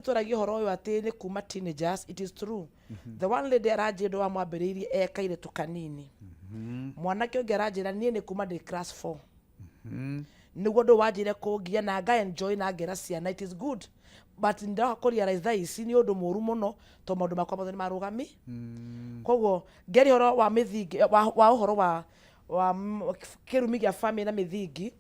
tũragia ũhoro ũyũ atĩ nĩ kuma teenagers, it is true. The one lady aranjĩra wa mwambĩrĩirie ekaire tũkanini. Mwanake ũngĩ aranjĩra niĩ nĩ kuma ndĩ class 4. Nĩguo ndũ wanjĩre kũngia na nga enjoy na ngera ciana, it is good. But ndoka kũrealize thaa ici nĩ ũndũ mũru mũno to maũndũ makwa mothe nĩ marũgami. Koguo ngeri ũhoro wa mĩthingi wa ũhoro wa kĩrumi gĩa family na mĩthingi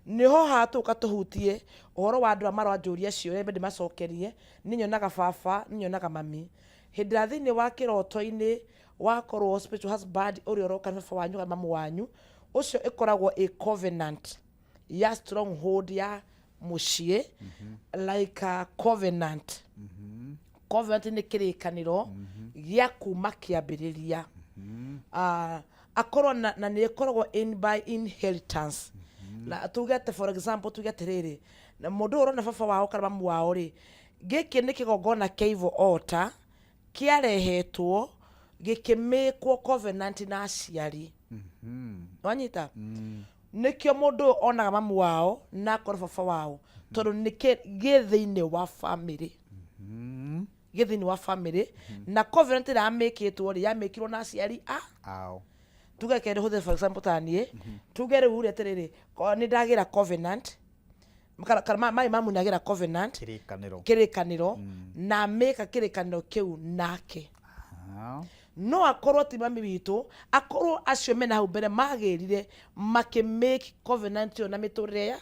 niho hatũka tũhutie ũhoro wa andũ maranjũria ciũria mbere macokerie nĩ nyonaga baba nĩ nyonaga mami hĩndĩ ya thĩinĩ wa kĩroto-inĩ wakorwo spiritual husband ũrĩa ũroka na baba wanyu kana mamu wanyu ũcio ĩkoragwo a covenant ya stronghold ya mũciĩ like a covenant. Covenant nĩ kĩrĩkanĩro gĩa kuma kĩambĩrĩria. Akorwo na nĩ ĩkoragwo in by inheritance. Tugete for example tugete rĩrĩ na mũndũ ũrona baba wao kana mamu wao rĩ gĩkĩ nĩ kĩgongona kĩa evil altar kĩarehetwo gĩkĩmĩkwo covenant na aciari. Wanyita nĩkĩo mũndũ onaga mamu wao na akora baba wao tondũ nĩ gĩthĩinĩ wa family. Gĩthĩinĩ wa family na covenant ĩramĩkĩtwo rĩ yamĩkirwo na aciari tuge kende hũthĩre for example taniĩ tuge rĩu rĩ atĩrĩrĩ nĩ ndagĩra covenant kana mamu nagĩra covenant kĩrĩkanĩro na mĩka kĩrĩkanĩro kĩu nake. No akorwo ti mami witũ akorwo acio mena hau mbere magĩrire makĩmake covenant ĩyo na mĩtũrĩre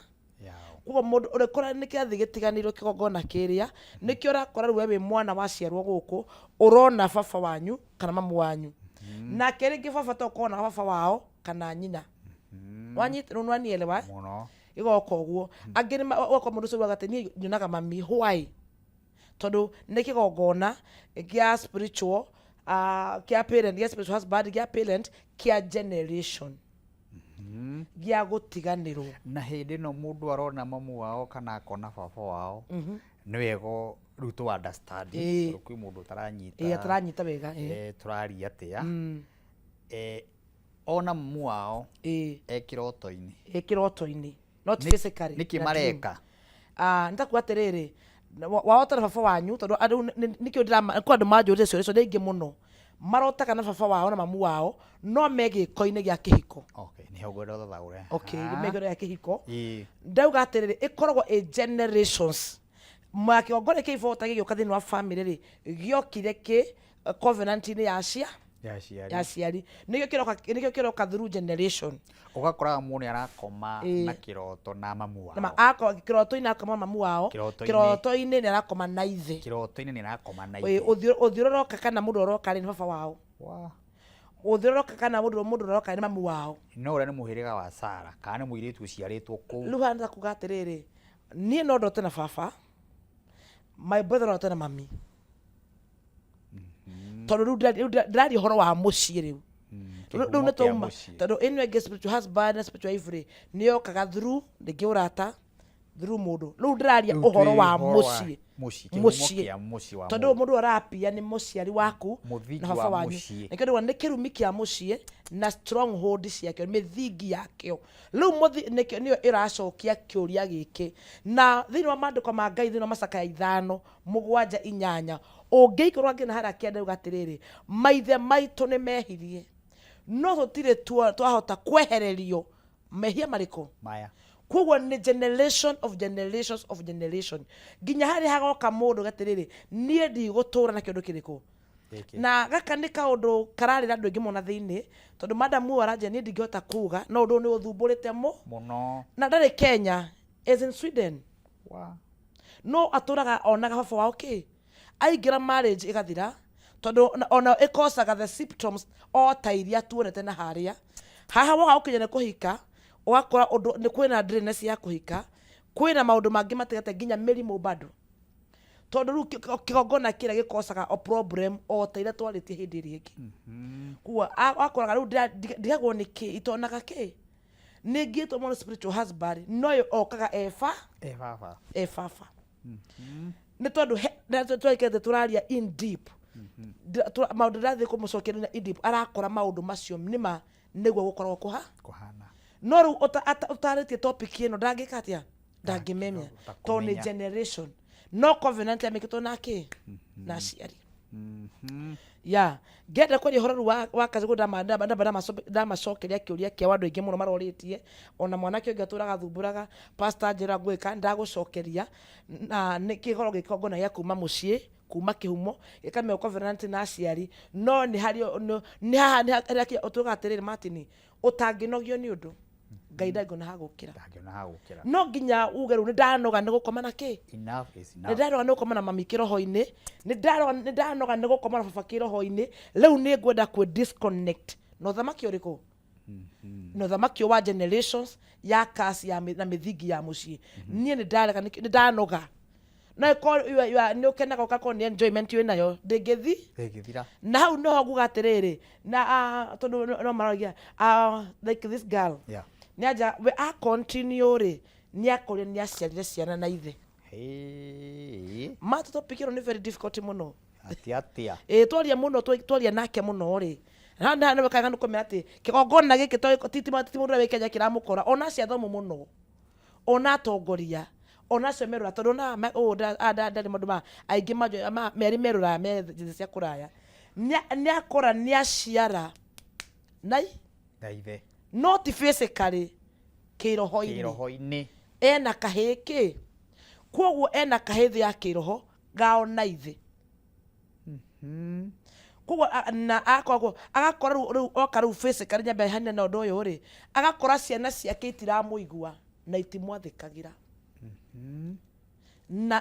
koguo mũndũ ũrĩkora nĩ kĩathi gĩtiganĩirwo kĩgongona kĩrĩa nĩkĩo ũrakora rĩu wĩ mwana waciarwo gũkũ ũrona baba wanyu kana mamu wanyu na kĩrĩngĩ baba tokona baba wao kana nyina. Wanyita nĩ wanielewa igoka ũguo angĩ nĩ wako mũndũ ũcio agate niĩ nyonaga mami why tondũ nĩ kĩgongona gĩa spiritual kĩa parent gĩa spiritual husband gĩa parent kĩa generation gĩa gũtiganĩrwo. Na hĩndĩ ĩno mũndũ arona mamu wao kana akona baba wao nĩ wega rĩu tũ understand kwĩ mũndũ ũtaranyita wega tũraria atĩa ona mamu wao kĩroto-inĩ not physically nĩkĩ mareka nĩtakuga atĩrĩrĩ wahotana baba wanyu tondũ nĩkĩo andũ manjũrĩte ciũria icio nĩ ingĩ mũno marotaga na baba wao na mamu wao no me gĩko-inĩ gĩa kĩhiko. Megĩko gĩa kĩhiko ndauga atĩrĩrĩ ĩkoragwo a generations kĩgongona kĩa ivota gĩgĩũka thĩinĩ wa family rĩ gĩokire kĩ covenant-inĩ ya aciari nĩkĩo kĩroka through generation. Ũgakoraga mũndũ arakoma na kĩroto na mamu wao kĩroto-inĩ akoma mamu wao kĩroto-inĩ nĩ arakoma na ithe ũthiũrũrũka kana mũndũ ũroka nĩ baba wao ũthiũrũrũka kana mũndũ ũroka nĩ mamu wao no ũrĩa nĩ mũhĩrĩga wa Sara kana nĩ mũirĩtu ũciarĩtwo kũu. Rĩu hana kuga atĩrĩrĩ niĩ no ndote na baba my brother no ndote na mami tondũ rĩu ndĩraria ũhoro wa mũciĩ rĩu nĩ twauma tondũ ĩno ĩngĩ spiritual husband na spiritual wife nĩ yokaga through rĩngĩ ũrata through mũndũ rĩu ndĩraria ũhoro wa mũciĩ tondũ mũndũ arapia nĩ mũciari waku na baba wanyu nĩkĩo ndĩrauga nĩ kĩrumi kĩa mũciĩ na stronghold ciakĩo mĩthingi yakĩo rĩu nĩyo ĩracokia kĩũria gĩkĩ na thĩinĩ wa maandĩko ma Ngai thĩinĩ wa Macakaya 5:7-8 ũngĩikorwo ngina harĩa kĩenda atĩrĩrĩ maithe maitũ nĩ mehirie no tũtirĩ twahota kwehererio mehia marĩkũ maya. Koguo nĩ generation of generations of generation nginya harĩa hagoka mũndũ gatĩrĩrĩ niĩ ndigũtũra na kĩndũ kĩrĩkũ na gaka nĩ kaũndũ kararĩra andũ aingĩ mũno thĩinĩ tondũ madamu aranjĩra niĩ ndingĩhota kuga no ũndũ nĩ ũthumbũrĩte mũno na ndarĩ Kenya as in Sweden no atũraga onaga baba wao aingĩra marriage ĩgathira tondũ ona ĩkosaga the symptoms o ta iria tuonete na harĩa haha woga ũkinya nĩ kũhika ũgakora ũndũ nĩ kwĩna dryness ya kũhika kwĩna maũndũ mangĩ matigate nginya mĩrimũ bado tondũ rĩu kĩgongona kĩrĩa gĩkosaga o problem o ta iria twarĩtie hĩndĩ ĩrĩa ĩngĩ. Kuo akoraga rĩu ndigagwo nĩkĩ itonaga nĩ ngĩtwo mũno spiritual husband no okaga baba nĩ tondũ twakĩte tũraria in deep maũndũ ndĩrathiĩ kũmũcokeria in deep arakora maũndũ macio nĩma nĩguo gũkorwo kũhana no rĩu ũtarĩtie topic ĩno ndangĩka atĩa ndangĩmenya tondũ nĩ generation no covenant yamekitwo nake na aciari ya ngenda kwaria horo wa kazi go ndamacokeria kiuria kia wandu ingi muno maroritie ona mwanake ungi aturaga thumburaga pastor njira ngwika ndagucokeria na nikigoro gikongona gia kuma mucii kuma kihumo ikameo covenant na aciari no ni hari ni haha utuga atiriri Martin utanginogio ni undu Ngai ndangĩona ha gũkĩra no nginya uge rĩu nĩ ndanoga nĩ gũkoma na kĩ nĩ ndanoga nĩ gũkoma na mami kĩroho-inĩ nĩ ndanoga nĩ gũkoma na baba kĩroho-inĩ rĩu nĩ ngwenda kwĩ disconnect na ũthamaki ũrĩkũ na ũthamaki wa generations ya kasi na mĩthingi ya mũciĩ niĩ nĩ ndanoga na nĩ ũkenaga ũgakorwo nĩ enjoyment wĩnayo ndĩngĩthira na hau no nguga atĩrĩrĩ na tondũ no marogia like this girl niaja we a continue ri niakoria niaciarire ciana na ithe matu topic ino ni very difficult muno atia twaria muno twaria nake muno ri na wekaga nukomera ati kigongona giki titima mundu we Kenya kiramukora ona cia thomo muno ona atongoria ona cio merura tondu na ndari mundu aingi meri merura me cia kuraya niakora niaciara na ithe not physically kiroho-ini ena kahiki kwoguo ena kahithi ya kiroho gao na ithe kwoguo na agakora riu oka riu physically nyambe hane na undu uyu ri agakora ciana ciake itiramuigua na itimwathikagira na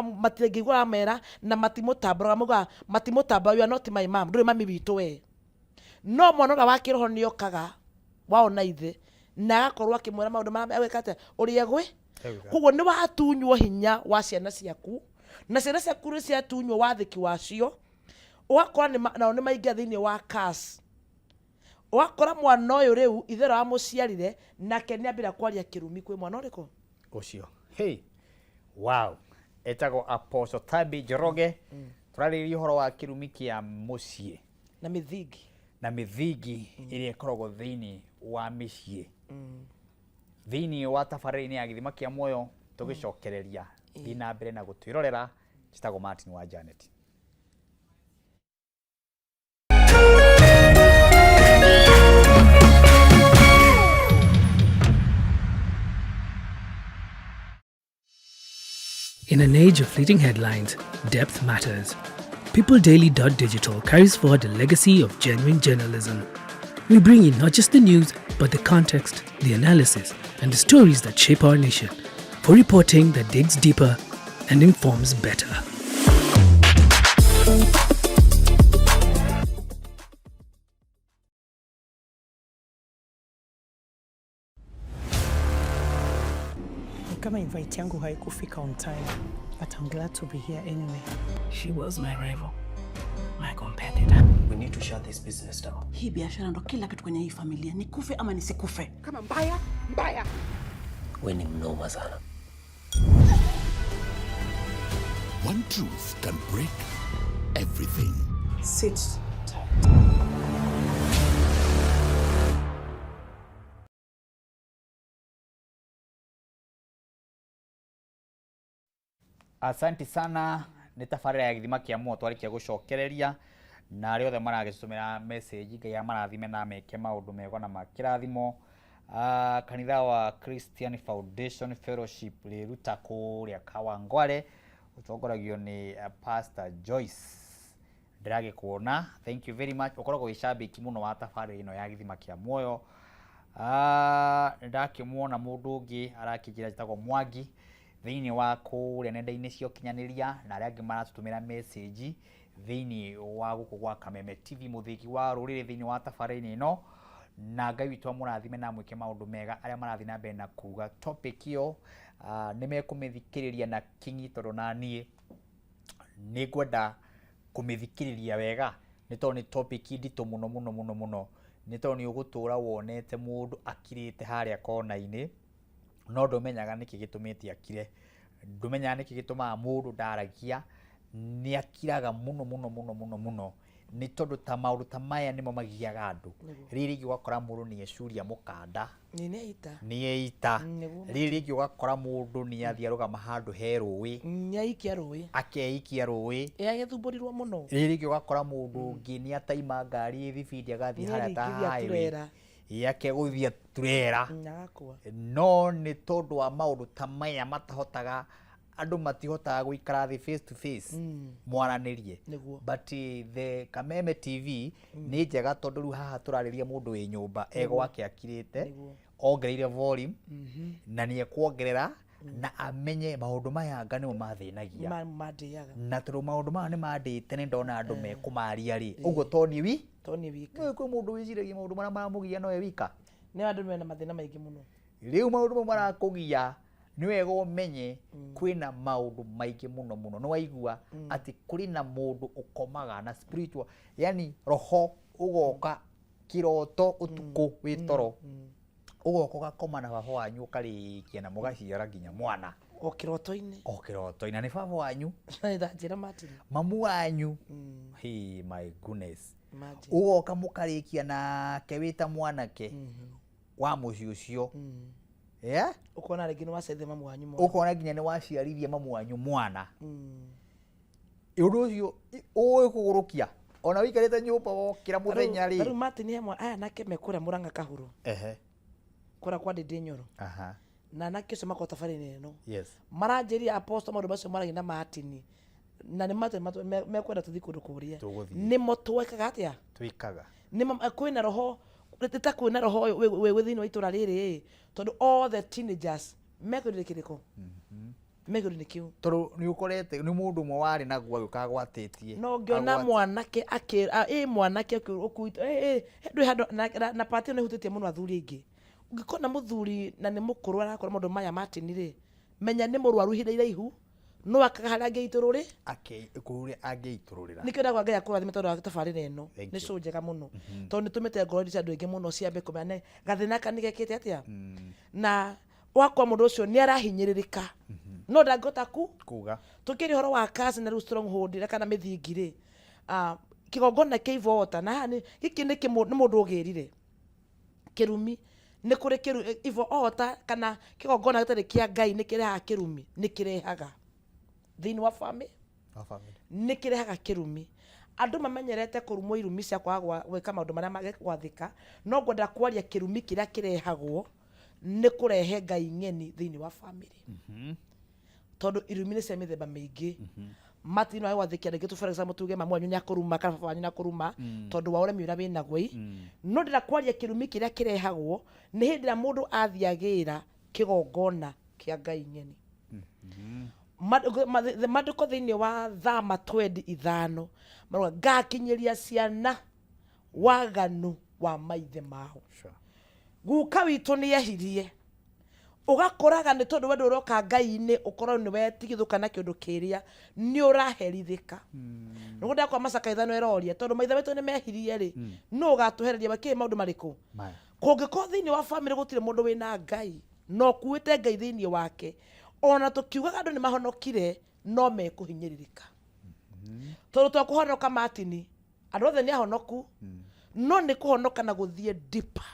matingĩigua mera na matimũtambũraga mauga matimũtambũra you are not my mom ndũrĩ mami witũ we no mwana ũrĩa wa kĩroho nĩ okaga waona ithe na agakorwo akĩmwĩra maũndũ marĩa agwĩka ũrĩa gwe koguo nĩ watunywo hinya wa ciana ciaku na ciana ciaku nĩ ciatunywo wathĩki wacio ũgakora nao nĩ maingĩa thĩinĩ wa curse ũgakora mwana ũyũ rĩu ithe ũrĩa wamũciarire nake nĩ ambĩrĩria kwaria kĩrumi kwĩ mwana ũrĩkũ ũcio wow etagwo Apostle Tabi Njoroge tũrarĩrĩria ũhoro wa kĩrumi kĩa mũciĩ na mĩthingi ĩrĩa ĩkoragwo thĩinĩ wa mĩciĩ thĩinĩ wa tabarĩra-inĩ ya gĩthima kĩa muoyo tũgĩcokereria thiĩ na mbere na gũtwĩrorera njĩtagwo Martin wa Janet. In an age of fleeting headlines, depth matters. PeopleDaily.digital carries forward a legacy of genuine journalism. We bring you not just the news, but the context, the analysis, and the stories that shape our nation. For reporting that digs deeper and informs better. Kama invite yangu haikufika on time, but I'm glad to be here anyway. She was my rival, my competitor. We need to shut this business down. Hii biashara ndo kila kitu kwenye hii familia, nikufe ama nisikufe. Kama mbaya. We ni mnoma sana. One truth can break everything. Sit tight. Asante sana nĩ tabarĩra ya gĩthima kĩa muoyo twarĩkia gũcokereria na arĩa othe maragĩtũmĩra message Ngai amarathime na meke maũndũ mega na makĩrathimo. Kanitha wa Christian Foundation Fellowship rĩruta kũrĩa Kawangware ũtongoragio nĩ Pastor Joyce ndĩragĩkuona. Thank you very much. Ũkoragwo wĩcambĩki mũno wa tabarĩra ĩno ya gĩthima kĩa muoyo. Ndakĩmuona mũndũ ũngĩ arakĩnjĩra njĩtagwo Mwangi thĩinĩ wa kũrĩa nenda-inĩ cia ũkinyanĩria na arĩa angĩ maratũtũmĩra message thĩinĩ wa gũkũ gwa Kameme TV mũthĩgi wa rũrĩrĩ thĩinĩ wa tabarĩra ĩno na Ngai witũ amũrathime na mwĩke maũndũ mega arĩa marathiĩ na mbere na kuga topic ĩyo nĩ mekũmĩthikĩrĩria na kinyi tondũ na niĩ nĩ ngwenda kũmĩthikĩrĩria wega nĩ tondũ nĩ topic nditũ mũno nĩ tondũ nĩ ũgũtũra wonete mũndũ akirĩte harĩa kona-inĩ no ndũmenyaga nĩkĩ gĩtũmĩte akire ndũmenyaga nĩkĩ gĩtũmaga mũndũ ndaragia nĩ akiraga mũno ni tondu ta maundu ta maya nimo magiaga andu riri ugakora mundu ni ecuria mukanda ni eita riri ugakora mundu ni athia rugama handu herui akeikia rui agethumburirwo muno riri ugakora mundu ungi ni ataima ngari thibidi agathi haria ta highway yake guthia turera no ni tondu wa maundu ta maya matahotaga andu matihotaga guikara thi face to face mwaranirie but the Kameme TV ni njega tondu ru haha turariria mundu wi nyumba egwake akirite ongereire volume na ni ekuongerera na amenye maundu maya anga nimo mathinagia na tondu maundu maya ni mandite ni ndona andu mekumaria ri uguo toni wika kwi mundu wiciragia maundu maria maramugia no wika ni andu mena mathina maingi muno riu maundu marakugia ni wega umenye kwina maundu maingi muno muno no waigua ati kuri na mundu ukomaga na spiritual yani roho ugoka kiroto utuku witoro ugoka gakoma na baba wanyu ukarikia na mugaciara nginya mwana o kiroto-ini ni baba wanyu njira Martin mamu wanyu hey my goodness ugoka mukarikia na kewita mwanake wa mucio ucio ukona rigi ni waceithia mamu wanyu mwana ukona nginya ni waciarithia mamu wanyu mwana undu ucio uwe kugurukia ona wikarite nyumba wokira muthenya ri riu Martin hemwe aya nake mekura Murang'a Kahuru kura kwa Ndindi Nyoro na nake ucio makota farine ino maranjiria apostle maundu macio maragi na Martin na ni Martin mekwenda tuthi kundu kuria nimo twekaga atia twikaga nimo kwina roho rita kwina roho we thini wa itura riri tondu all the teenagers mekurire kiriko mekurire kiu tondu ni ukorete ni mundu mwe wari naguo agukagwatitie no ngiona mwanake akira mwanake ukuita ndui hando na party no ihutitie muno athuri ingi ungikona muthuri na ni mukuru arakora maundu maya Martin ri menya ni murwaru ihinda iraihu no akaga haria angeitururi kuria angeitururira nikenda kwa Ngai akurathime tondu wa tabarira ino ni so njega muno tondu nitumite ngoro cia andu ingi muno ciambe kumenya gathina kanigekite atia na wakwa mundu ucio ni arahinyiririka no ndangota kuga tukiri horo wa kasi na stronghold kana mithingi ri kigongona kiivota na hani giki ni mundu ugirire kirumi ni kuri kiru ivo ota kana kigongona gitari kia Ngai ni kireha kirumi ni kirehaga thini wa family ni kirehaga kirumi andu mamenyerete kurumwo irumi cia kwaga gwika maundu maria magekwathika no ngwenda kwaria kirumi kiria kirehagwo ni kurehe Ngai ng'eni thini wa family tondu irumi ni cia mithemba mingi Martin wa wathikia ngi tu for example tuge mamu wanyu nyakuruma kana baba wanyu nyakuruma tondu wa uremi uria wina gwei no ndira kwaria kirumi kiria kirehagwo ni hindi ria mundu athiagira kigongona kia Ngai ng'eni maduko thini wa Thama 25 maruga ngakinyiria ciana waganu wa maithe mao guka witu ni yehirie ugakoraga ni tondu wendo uroka Ngai-ini ukorwo ni wetigithuka na kindu kiria ni uraherithika nugunda kwa macaka ithano eroria tondu maithe wetu ni mehirie ri no ugatuhereria baki maundu mariku kungiko thini wa family gutire mundu wina Ngai no kuite Ngai thini wake ona tukiugaga andu ni mahonokire no mekuhinyiririka tondu twakuhonoka Martin andu othe ni ahonoku no ni kuhonoka na guthie deeper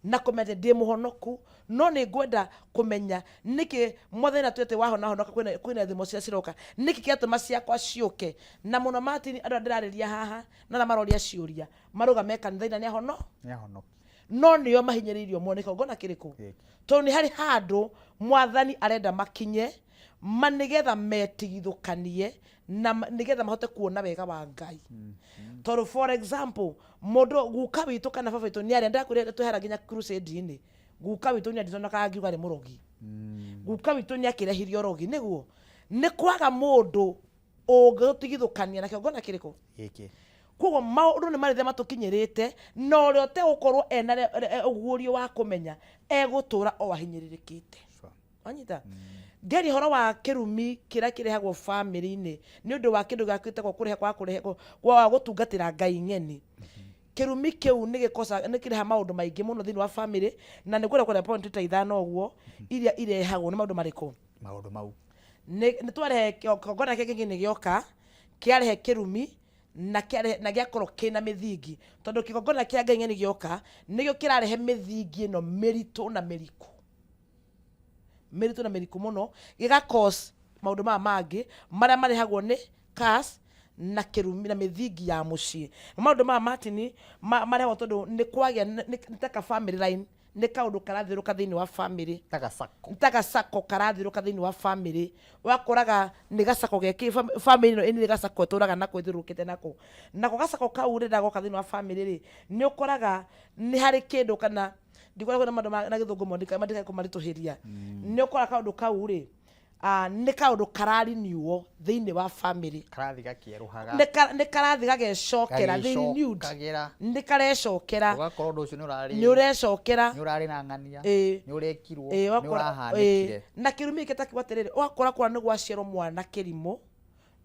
na kumenya ndi muhonoku no ni ngwenda kumenya niki muthenya twete wahonoka kwina thimo cia ciroka niki kiatuma ciakwa ciuke na muno Martin andu ndirariria haha na maroria ciuria maruga mekanitha ni ahonoki no niyo mahinyiririo moneka ngona kiriku tondu ni hari handu mwathani arenda makinye manigetha metigithukanie na nigetha mahote kuona wega wa Ngai tondu for example mundu guka witu kana baba witu ni arenda kurenda tuhera nginya crusade ini guka witu ni ndizona ka ngiuga ni murogi guka witu ni akirehirio rogi niguo ni kwaga mundu ungitigithukania na ngona kiriku giki kugo maundu ni marithe matukinyirite no rio te gukorwo ena ugurio wa kumenya egutura o ahinyiririkite anyita ngeri horo wa kirumi kira kirehagwo family-ini ni undu wa kindu gakite kwa gutungatira Ngai ng'eni kirumi kiu ni gikosa ni kireha maundu maingi muno thini wa family na ni kwenda point ta ithano uguo iria irehagwo ni maundu mariku maundu mau ni twarehe kogona kingi ni gioka kiarehe kirumi na gĩakorwo kĩna mĩthingi tondũ kĩgongona kĩa Ngai ng'eni gĩoka nĩgĩo kĩrarehe mĩthingi ĩno mĩritũ na mĩriku mũno gĩga cause maũndũ maya mangĩ marĩa marehagwo nĩ cars na kĩrumi na mĩthingi ya mũciĩ. Maũndũ maya matini marehagwo tondũ nĩ kwagĩa nĩ taka family line, nĩ kaũndũ karathiũrũka thĩinĩ wa family, ta gacako karathiũrũka thĩinĩ wa family. Wakoraga nĩ gacako gĩkĩ family ĩno nĩ gacako ĩtũraga nako ĩthiũrũrũkĩte nako gacako kau rĩrĩa goka thĩinĩ wa family rĩ, nĩ ũkoraga nĩ harĩ kĩndũ kana ndikoragwo na maũndũ na gĩthũngũ mandĩkaga kũmaritũhĩria. Nĩ ũkoraga kaũndũ kau rĩ nĩ kaũndũ karariniuo thĩinĩ wa family, karathi gakĩeruhaga nĩ karathi gagecokera nĩ karecokera ũgakorwo ũndũ ũcio nĩ ũrecokera nĩ ũrarĩ na ng'ania nĩ ũrekirwo nĩ ũrahanĩkire na kĩrumi gĩkĩ takĩgwa atĩrĩrĩ ũgakora kũra nĩ gwaciarwo mwana kĩrimũ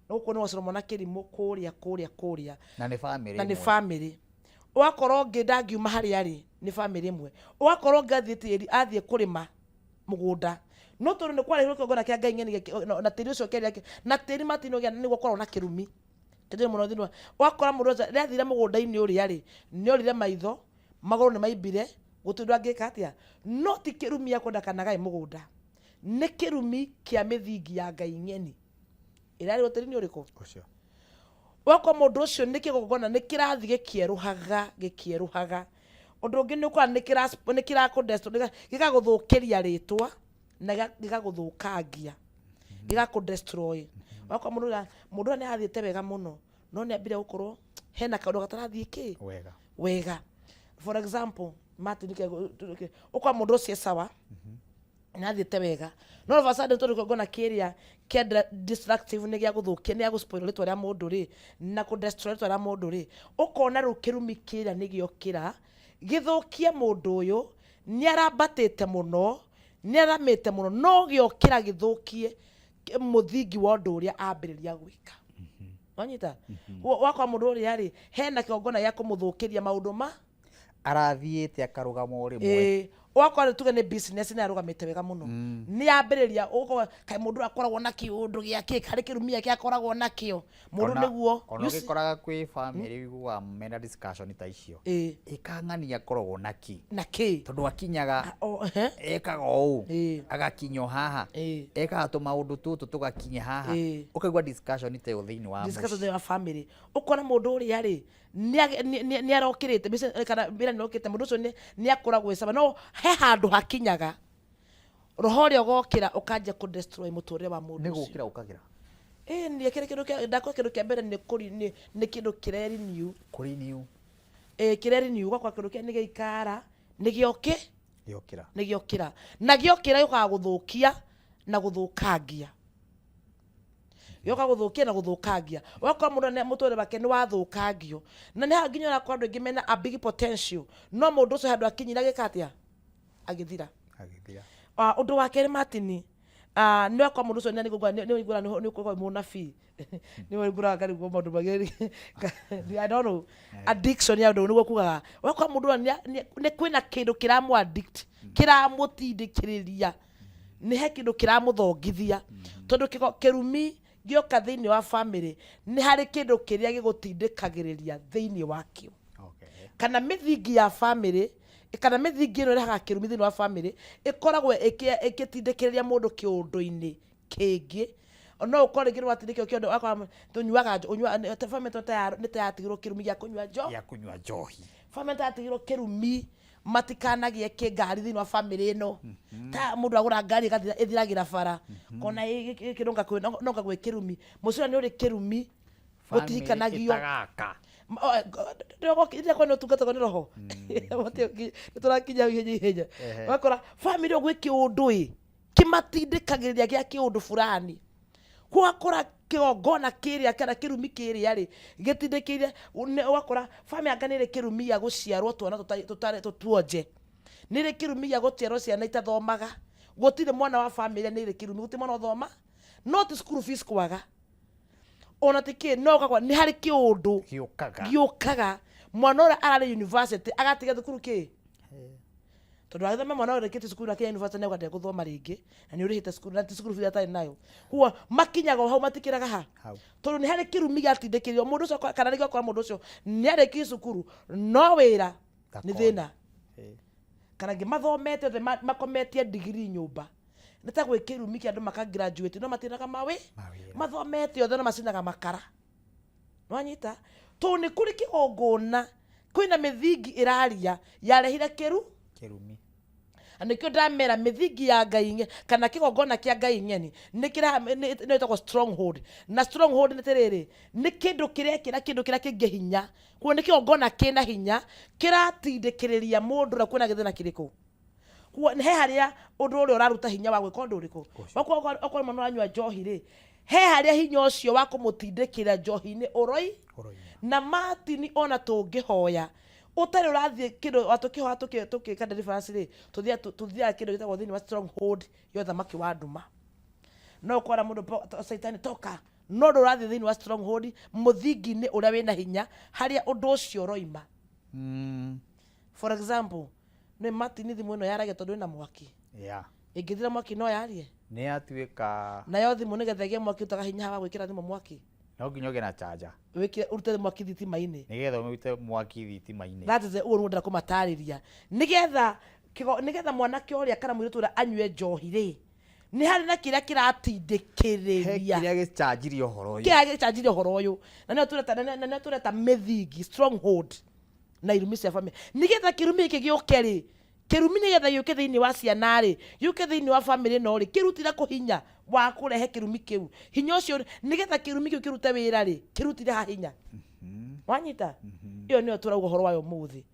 gũkũ nĩ gwaciarwo mwana kĩrimũ kũrĩa na nĩ family ũgakorwo ũngĩ ndangiuma harĩa arĩ nĩ family ĩmwe ũgakorwo athiĩ kũrĩma mũgũnda no tondũ nĩ kwarehirwo kĩgongona kĩa Ngai ng'eni na tĩri ũcio kĩrĩa na tĩri matinogĩa nĩguo korwo na kĩrumi kĩndũ mũno thĩinĩ ũgakora mũndũ rĩrĩa athire mũgũnda-inĩ ũrĩa rĩ nĩ orire maitho magũrũ nĩ maimbire gũtirĩ ũndũ angĩka atĩa no ti kĩrumi ya kwenda kana Ngai mũgũnda nĩ kĩrumi kĩa mĩthingi ya Ngai ng'eni ĩrarĩ tĩri-inĩ ũrĩkũ ũcio ũgakora mũndũ ũcio nĩ kĩgongona nĩ kĩrathi gĩkĩeruhaga ũndũ ũngĩ nĩ ũkora nĩ kĩrakũdestroy gĩgagũthũkĩria rĩtwa na gĩgagũthũkangia gĩgakũdestroy. Wakora mũndũ nĩ athiĩte wega mũno no nĩ ambire gũkorwo hena kaũndũ gatarathiĩ wega. For example Martin ũkora mũndũ ũcio sawa nĩ athiĩte wega no fasada tondũ kĩgongona kĩrĩa kĩa destructive nĩ gĩa gũthũkia nĩ gũspoil rĩtwa rĩa mũndũ rĩ na kũdestroy rĩtwa rĩa mũndũ rĩ ũkona rĩu kĩrumi kĩrĩa nĩ gĩokĩra gĩthũkie mũndũ ũyũ nĩ arambatĩte mũno nĩ aramĩte mũno no gĩokĩra gĩthũkie mũthingi wa ũndũ ũrĩa ambĩrĩria gwĩka. Wanyita wakwa mũndũ ũrĩa rĩ hena kĩgongona gĩa kũmũthũkĩria maũndũ arathiĩte akarũgama o rĩmwe wakora tuge nĩ business nĩ arũgamĩte wega mũno nĩ ambĩrĩria kaĩ mũndũ akoragwo na kĩũndũ gĩake harĩ kĩrumi gĩake akoragwo nakĩo mũndũ nĩguo ona ũgĩkoraga kwĩ family wa mena discussion ta icio ĩkang'ania akoragwo nakĩ tondũ akinyaga ekaga ũũ agakinya haha ekaga tũmaũndũ tũtũ tũgakinya haha ũkaigua discussion ta ĩyo thĩinĩ wa family ũkona mũndũ ũrĩa rĩ nĩ arokĩrĩte kana mbira nĩ okĩte mũndũ ũcio nĩ akoragwo ecaba no he handũ hakinyaga roho ũrĩa ũgokĩra ũkanjia kũdestroy mũtũrĩre wa mũndũ ũcio. Nĩ gũkĩra ũkagĩra nĩ kĩndũ kĩa mbere nĩ kĩndũ kĩreriniu ũgakora kĩndũ kĩa nĩ gĩikara nĩ gĩokĩra na gĩokĩra gĩũkaga gũthũkia na gũthũkangia wakora mũndũ mũtũrĩre wake nĩ wathũkangio na nĩ nginya ũrakora andũ aingĩ mena a big potential no mũndũ ũcio handũ akinyira gĩka atĩa agĩthira. Ũndũ wa kerĩ Martin nĩ wakora mũndũ ũcio nĩ ũkũigua mũnabii nĩ waiguraga karigwo maũndũ mageri I don't know addiction ya ũndũ nĩguo kugaga wakora mũndũ nĩ kwĩna kĩndũ kĩramũ addict kĩramũtindĩkĩrĩria nĩ he kĩndũ kĩramũthongithia tondũ kĩrumi gĩoka thĩinĩ wa family nĩ harĩ kĩndũ kĩrĩa gĩgũtindĩkagĩrĩria thĩinĩ wakĩo kana mĩthingi ya family kana mĩthingi ĩno ĩrehaga kĩrumi thĩinĩ wa family ĩkoragwo ĩgĩtindĩkĩrĩria mũndũ kĩũndũ-inĩ kĩngĩ no ũkorwo rĩngĩ watindĩkĩrwo kĩũndũ wakora tũnyuaga family nĩ tayatigĩrwo kĩrumi gĩa kũnyua njohi family tayatigĩrwo kĩrumi matikanagie ngari thĩinĩ wa family ĩno ta mũndũ agũra ngari ĩthiragĩra bara kona kĩronga nonga gwĩ kĩrumi mũcura nĩ ũrĩ kĩrumi gũtihikanagio ndĩrĩa kwena ũtungatagwo nĩ roho nĩtũrakinya ihenya wakora family gwĩ kĩũndũ kĩmatindĩkagĩrĩria gĩa kĩũndũ fulani gwakora kĩgongona kĩrĩa kana kĩrumi kĩrĩa rĩ gĩtindĩkĩire wakora family anga nĩ kĩrumi ya gũciarwo twana tũtuonje nĩ kĩrumi ya gũciarwo ciana itathomaga gũtirĩ mwana wa family nĩ kĩrumi gũtirĩ mwana ũthoma no ti school fees kwaga ona tikĩ no gakwa nĩ harĩ kĩũndũ gĩũkaga mwana ũrĩa ararĩ university agatiga thukuru kĩ tondu agithome mwana urekete cukuru akia university ne kwenda guthoma ringi na ni urihite cukuru na ti cukuru fee atari nayo huo makinyaga hau matikiraga ha tondu ni hari kirumi giatindikirio mundu ucio kana ni gakora mundu ucio ni areki cukuru no wira ni thina kana gimathomete the makometie degree nyumba nita gwikirumi ki andu maka graduate no matinaga mathomete othe no macinaga makara no anyita to ni kuri kigongona kwina mithingi iraria yarehire kirumi anikio ndamera mithingi ya Ngai kana kigongona kia Ngai nyeni nikira nitako stronghold na stronghold nitiriri ni kindu kirekira kindu kira kingehinya kuo ni kigongona kina hinya kiratindikiriria mundu na kuona githina kiriko kuo he haria undu uri uraruta hinya wa gwika undu uriko okwa mwana anywa njohi ri he haria hinya ucio wa kumutindikira njohi ni uroi na Martin ona tungihoya utari urathie kindo atukihoya tukikanda difference ri tuthia kindo gitagwo thini wa stronghold yotha maki wa nduma no kwara mundu saitani toka no urathie thini wa stronghold muthingi ni uria wina hinya haria undu ucio roima for example no Martin thimu no yarage tondu ina mwaki ingithira mwaki no yarie ni atuika na yo thimu ni gethege mwaki utaga hinya wa gwikira thimu mwaki no nginyoge na charger wikire urute mwaki thitima-ini nigetha umute mwaki thitima-ini that is the uru ndira kumatariria nigetha mwana kioria kana mwiru tura anywe njohi ri ni hari na kiria kiratindikiriria kiria gichanjiri uhoro uyu na no tureta mithingi stronghold na irumi cia family nigetha kirumi iki giuke ri kirumi nigetha yuke thiini wa ciana ri yuke thiini wa family no ri kirutira kuhinya wa kurehe kirumi kiu hinya ucio nigetha kirumi kiu kirute wira ri kirutire ha hinya wanyita iyo niyo turauga horo wayo muthi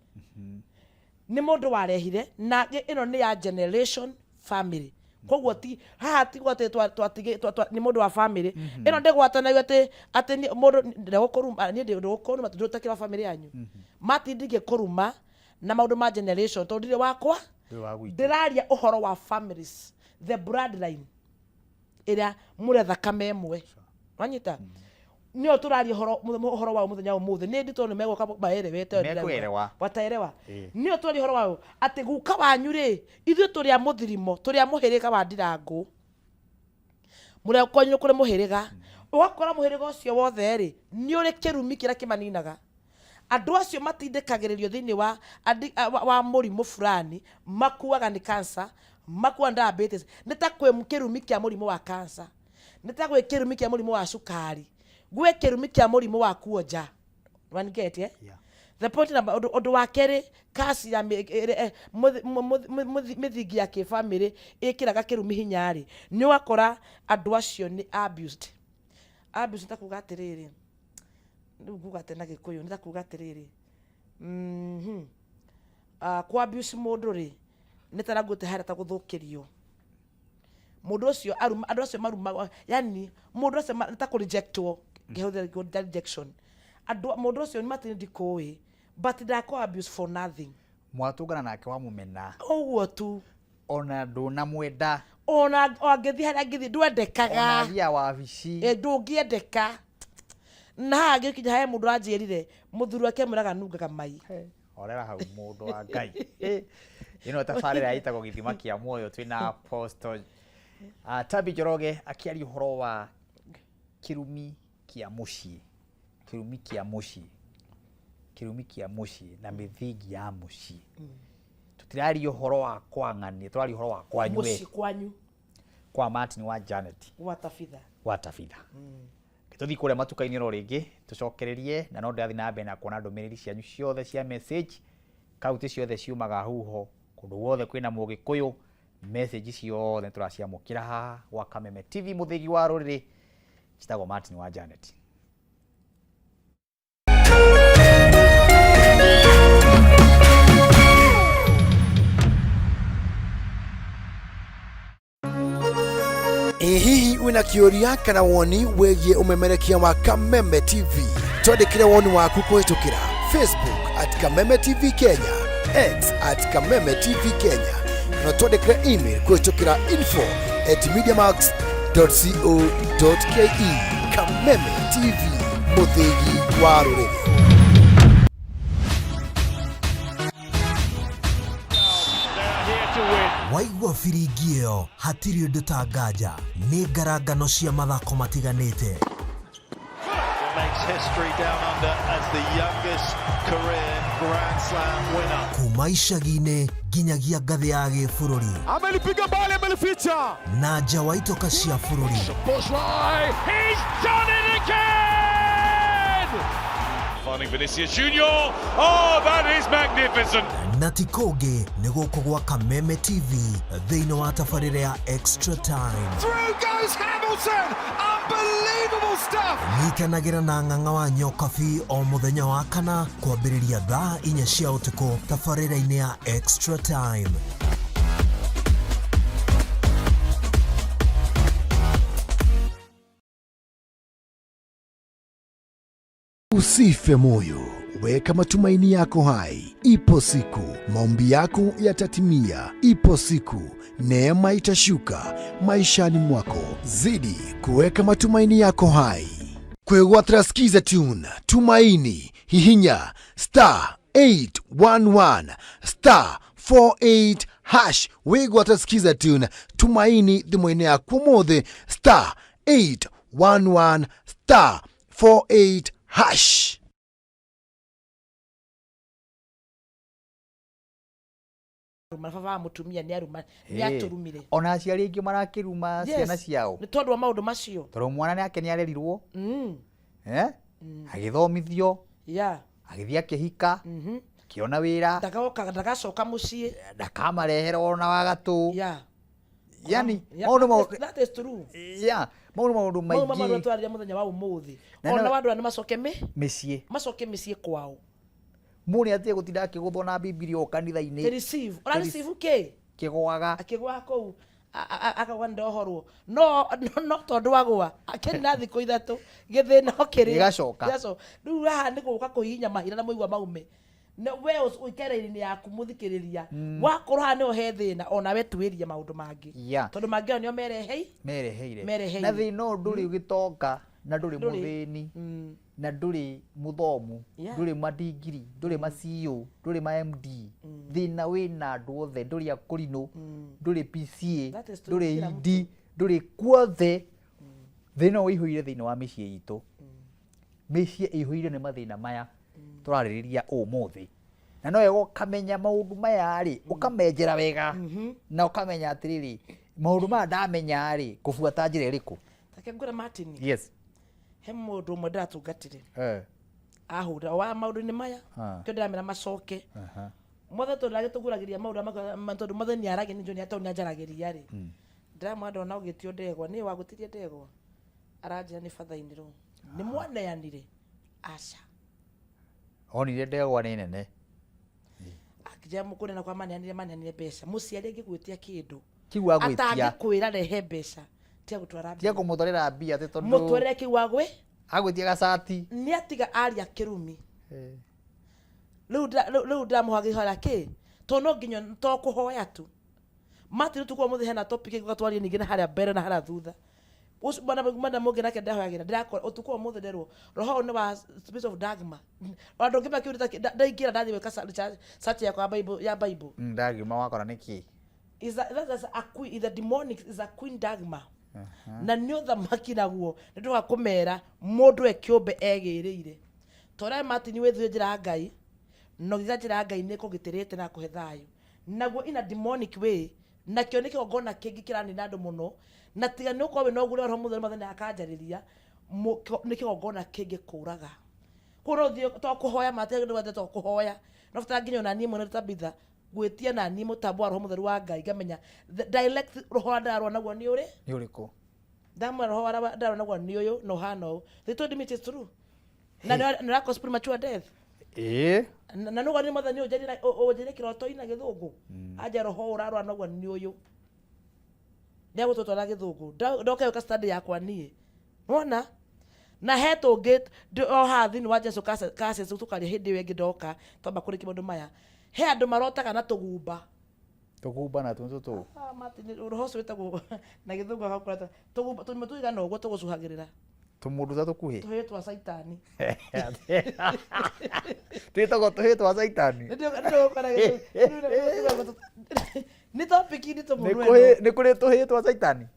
ni mundu warehire na ino ni ya generation family kogwo ti haha ti gwate twatige ni mundu wa family ino ndigwatanayo ati mundu ndegukoruma ni ndegukoruma tutakira family yanyu matindige kuruma na maundu ma generation to ndire wakwa ndiraria uhoro wa families the bloodline ira mure thakame emwe wanyita nio turaria uhoro wa muthenya umuthi ni ndito ni megoka baere wete wataerewa nio turaria uhoro wa ati guka wanyu ri ithu turia muthirimo turia muhiriga wa Ndirangu mure kwanyu kuri muhiriga ugakora muhiriga ucio wothe ri ni uri kirumi kira kimaninaga andu acio matindikagiririo thiini wa murimu fulani makuaga ni cancer makua diabetes nita kwe kirumi kia murimu wa cancer nita kwe kirumi kia murimu wa sukari gwe kirumi kia murimu wa kuoja one get the point number odo wa kere kasi ya mithingi ya ki family ikiraga kirumi hinyari ni wakora andu acio ni abused nitakuga atiriri nguga tena gikuyu nitakuga atiriri kwa abuse mundu ri nitaragute harata guthukirio mundu ucio andu acio maruma yani mundu ucio nitaku rejectwo gehuthira rejection mundu ucio ni matindi kui but ndako abuse for nothing mwatungana nake wa mumena uguo tu ona nduna mwenda ona angithi haria angithi ndwendekaga ona thia wabici ndungiendeka na agikinya he mundu anjirire muthuru ake muraga nungaga mai orera hau mundu wa Ngai ino tabarira itagwo githima kia muoyo twina apostle Tabi Njoroge akiaria uhoro wa kirumi kia mucii na mithingi ya mucii tutiraria uhoro wa kwang'ania turaria uhoro wa kwanyu kwa Martin wa Janet watafitha tuthi kuria matuka-ini ro ringi tucokererie na no ndathi na mbere na kuona ndumiriri cianyu ciothe cia message kauti ciothe ciumaga huho kundu wothe kwina mugikuyu message ciothe turaciamukira haha wa Kameme TV muthigi wa ruriri citagwo Martin wa Janet. Hihi wina kioria kana woni wegie umemerekia wa Kameme TV twandikire woni waku kuhitukira Facebook @Kameme TV Kenya, X @Kameme TV Kenya, na twandikire email kuhitukira info@mediamax.co.ke. Kameme TV muthigi wa ruriri. Here waigua firingi ĩyo hatirĩ ũndũ ta nganja nĩ ngarangano cia mathako matiganĩte. Makes history down under as the youngest career Grand Slam winner. Kuma icagi-inĩ nginyagia ngathĩ ya gĩbũrũri. Amelipiga mbali, amelificha. Na nja wa itoka cia bũrũri. He's done it again! Finding Vinicius Junior. Oh, that is magnificent. Na ti kũngĩ nĩ gũkũ gwa Kameme TV thĩinĩ wa tabarĩra ya Extra Time. Through goes Hamilton. Unbelievable stuff. Nyitanagĩra na ng'ang'a wa Nyokabi o mũthenya wa kana kwambĩrĩria thaa 4 cia ũtukũ tabarĩra-inĩ ya Extra Time. Usife moyo, weka matumaini yako hai. Ipo siku maombi yako yatatimia. Ipo siku neema itashuka maishani mwako. Zidi kuweka matumaini yako hai. Kwegwatira skiza tune tumaini hihinya *811 *48# wegwatira skiza tune tumaini thimũ-inĩ yaku mũthĩ *811 *48#. Mababa mutumia ni aruma ni aturumire ona aciari aingi marakiruma ciana ciao ni tondu wa maundu macio toro mwana ni ake ni arerirwo agithomithio agithia akihika akiona wira ndagacoka mucii ndakamαρehera ona wagatu yani that is true maundu maingi maundu twarire muthenya wa umuthi ona wandu ni macoke micii kwao muni atie gutinda akiguthwo na Biblia o kanitha-ini receive ke kigwaga akigwa kou akagwa ndohorwo no tondu wagwa akeni na thikũ ithatu githina okiri gigacoka riu haha ni guka kuhinya mahira na muigwa maume we uikereire-ini yaku muthikiriria wakorwo haha niho he thina ona we tuiria maundu mangi tondu mangi nio mereheire na thina nduri ugitonga na nduri muthini na nduri muthomu nduri madigiri nduri ma CEO nduri ma MD thina wina andu othe nduri akurino nduri PCA nduri ID nduri kwothe thina uihuire thina wa micii itu micii ihuire ni mathina maya turaririria umuthi na no wega ukamenya maundu maya ri ukamenjera wega na ukamenya atiriri maundu maya ndamenya ri kubuata njira iriku take ngura Martin yes he mundu umwe ndiratungatire ahura wa maundu-ini maya kio ndiramera macoke mothe tũragĩtũgũragĩria maũndũ tondũ mothe nĩ arage nĩ njoni atau nĩ anjaragĩria rĩ ndiramwenda ona ũgĩtio ndegwa nĩ wagũtirie ndegwa aranjĩra nĩ bathainĩrwo nĩ mwaneanire aca onire ndegwa nĩ nene akĩnjĩra mũkũnena kwa maneanire mbeca mũciari angĩgwĩtia kĩndũ kiu agwĩtia atangĩkwĩra rehe mbeca tia kumutwarira mbia te tondu mutwarire kiwagwe agwitia gacati ni atiga aria kirumi riu ndamuhagihora ki to no nginya to kuhoya tu mati tukwa muthi hena topic gatwarie ningi na haria mbere na haria thutha ucio bana mungi nake ndahoyagira ndirakora utukwa muthi nderwo roho ni wa spirit of dogma wandu ngiba kiurita ndaingira ndathi weka search ya bible ndagima wakora niki is that a queen is a demonic is a queen dogma na nĩ ũthamaki naguo nĩ ndũgakũmera mũndũ ekĩũmbe egĩrĩire tore Martin wĩthue njĩra Ngai no gĩga njĩra Ngai nĩ kũgitĩrĩte na kũhe thayũ naguo in a demonic way nakĩo nĩ kĩgongona kĩngĩ kĩranina andũ mũno na tiga nĩ ũkorwo wĩna ũguo Roho Mũtheru mũthenya akanjarĩria nĩ kĩgongona kĩngĩ kũraga kũrwo ũthiĩ to kũhoya Martin nĩ wendete kũhoya no bata nginya ona niĩ mwene Tabitha gwĩtia na niĩ mũtambo wa Roho Mũtheru wa Ngai ngamenya direct roho ndarwa naguo nĩ ũrĩkũ ndamwe roho wa ndarwa naguo nĩ ũyũ no hana ũũ they told me it is true na nĩ cause premature death na nugo nĩ mothe nĩ ũnjĩrĩ kĩroto-inĩ na gĩthũngũ anja roho ũrarwa naguo nĩ ũyũ nĩ agũtũtwara gĩthũngũ ndoke ũka study yakwa niĩ wona na he tũngĩ o haha thĩinĩ wa Jesu Cases tũkaria hĩndĩ ĩyo ĩngĩ ndoka twamba kũrĩkia maũndũ maya he andũ marotaga na tũgumba na tũtũ Martin roho ũcio wĩtagwo na gĩthũngũ agakorwo tũgumba tũigana ũguo tũgũcuhagĩrĩra tũmũndũ ta tũkuhĩ tũhĩ twa Saitani twĩtagwo tũhĩ twa Saitani Ni topic ni to mundu ni kuri tuhitwa saitani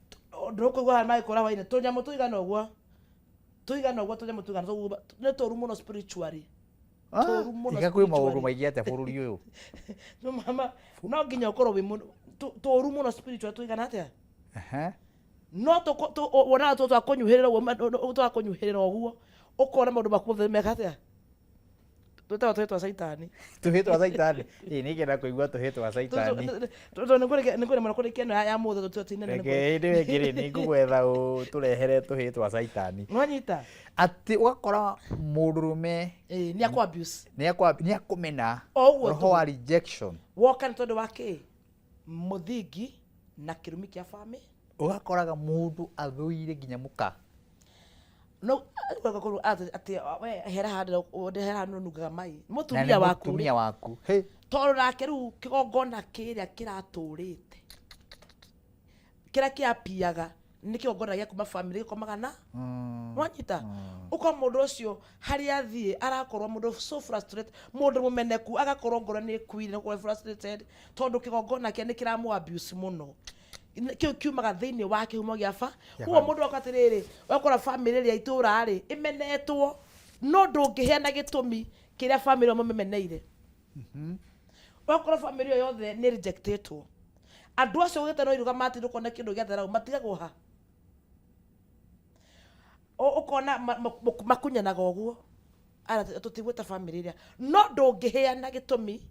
ndukugwa mai kora waine tunyamu tuigana ogwo tunyamu tuigana so ni toru muno spiritually toru muno iga kwi maundu maigi ate bururi uyu no mama no nginya ukorwo wi muno toru muno spiritual tuigana atia no to wona to twakunyuhirira ogwo ukora maundu makuothe meka atia tuhitwa saitani ni kenda kuigua tuhitwa saitani ningure mana kuri keno ya muthe tutinene ndio ngiri ni ngugwetha turehere tuhitwa saitani nwanyita ati wakora murume ni akwa abuse ni akumena roho wa rejection woka ni tondu wake muthingi na kirumi kia family ugakoraga mundu athuire nginya muka no wakakuru ati we hera hada no nuga mai mutumia waku he tondu nake riu kigongona kiria kiraturite kira kiapiaga ni kigongona gia kuma family gikomaga na wanyita uko mundu ucio hari athie arakorwo mundu so frustrated mundu mumeneku agakorwo ngoro ni kuire no frustrated tondu kigongona kia ni kiramu abuse muno kiumaga thiini wa kihumo gia fa huo mundu wakatiriri wakora family ria itura ri imenetwo no ndungiheana gitumi kiria family yo memeneire wakora family yo yothe ni rejectetwo andu acio gite no iruga mati ndukona kindu gia thera matigagwo ha ukona makunyanaga ogwo ara tutigweta family ria no ndungiheana gitumi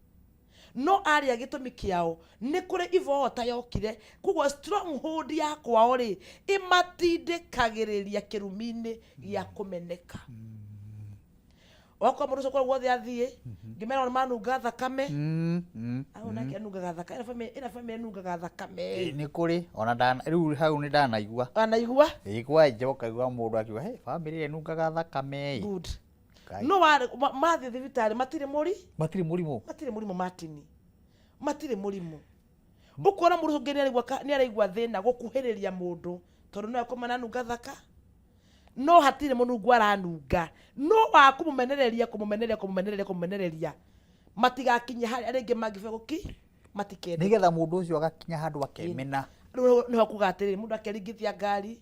no aria gitumi kiao ni kuri ivota yokire kugwa stronghold ya kwao ri imatindikagiriria kirumini gia kumeneka wako muruso kwa wothe athie ngimera manunga thakame auna ke nunga thakame ina family nunga thakame ni kuri ona ndana riu hau ni ndanaigua anaigua igwa njoka igwa mundu akiwa hey family nunga thakame good no mathi thibitari matire murimu matire murimu ukora muruso ngene ni araigwa thina gukuhiriria mundu tondu no akomana nunga thaka no hatire munungu aranunga no akumumenereria matigakinye hari aringi magife guki matikende nigetha mundu ucio agakinya handu akemena ni hakugatiriri mundu akeringithia ngari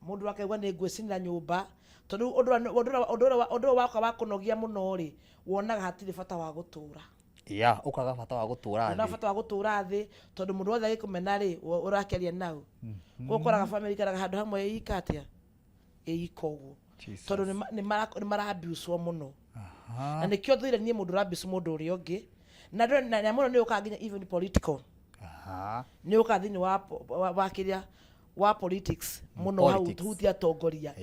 mundu akaigwa ni ngwecinira nyumba tondu undu wakwa wa kunogia muno ri wonaga hatire bata wa gutura ukaga bata wa gutura na bata wa gutura thi tondu mundu wothe agikumena ri urakeria nau gukoraga family karaga handu hamwe ikatia ikoguo tondu ni mara abuse muno na nikio thire nie mundu abuse mundu uri ungi na muno ni ukaginya even political ni ukathini wa kiria wa politics muno hau hutia tongoria